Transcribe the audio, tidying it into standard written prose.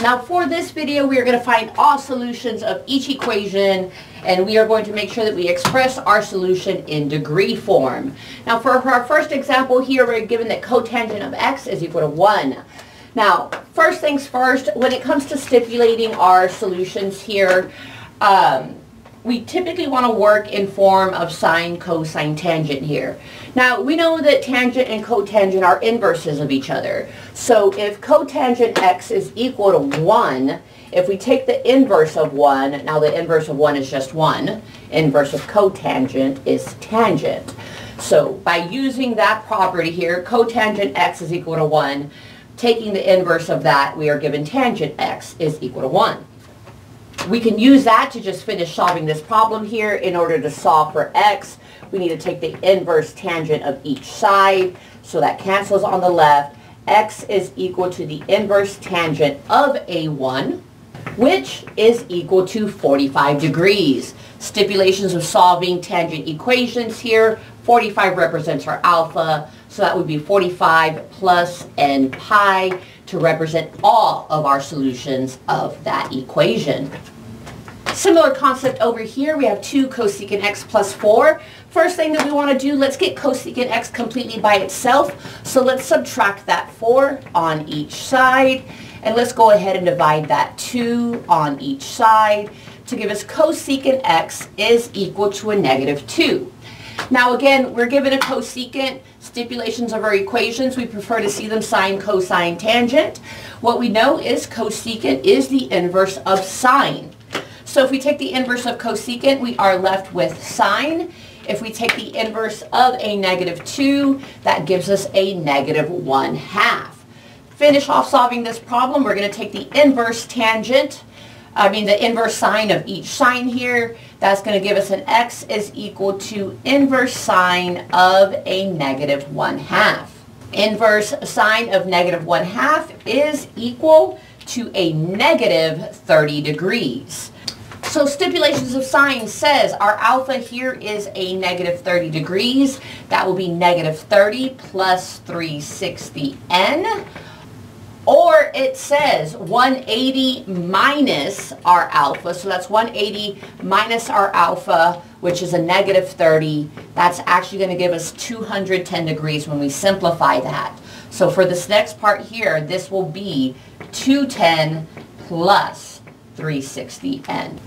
Now for this video, we are going to find all solutions of each equation, and we are going to make sure that we express our solution in degree form. Now for our first example here, we're given that cotangent of x is equal to 1. Now, first things first, when it comes to stipulating our solutions here, we typically want to work in form of sine, cosine, tangent here. Now, we know that tangent and cotangent are inverses of each other. So if cotangent x is equal to 1, if we take the inverse of 1, now the inverse of 1 is just 1, inverse of cotangent is tangent. So by using that property here, cotangent x is equal to 1, taking the inverse of that, we are given tangent x is equal to 1. We can use that to just finish solving this problem here. In order to solve for x, we need to take the inverse tangent of each side. So that cancels on the left. X is equal to the inverse tangent of a1, which is equal to 45 degrees. Stipulations of solving tangent equations here. 45 represents our alpha, so that would be 45 plus n pi to represent all of our solutions of that equation. Similar concept over here, we have 2 cosecant x plus 4. First thing that we want to do, let's get cosecant x completely by itself. So let's subtract that 4 on each side. And let's go ahead and divide that 2 on each side to give us cosecant x is equal to a negative 2. Now again, we're given a cosecant. Stipulations of our equations, we prefer to see them sine, cosine, tangent. What we know is cosecant is the inverse of sine. So if we take the inverse of cosecant, we are left with sine. If we take the inverse of a negative 2, that gives us a negative 1/2. Finish off solving this problem, we're going to take the inverse the inverse sine of each sine here. That's going to give us an x is equal to inverse sine of a negative 1/2. Inverse sine of negative 1/2 is equal to a negative 30 degrees. So stipulations of sine says our alpha here is a negative 30 degrees. That will be negative 30 plus 360n. Or it says 180 minus our alpha. So that's 180 minus our alpha, which is a negative 30. That's actually going to give us 210 degrees when we simplify that. So for this next part here, this will be 210 plus 360n.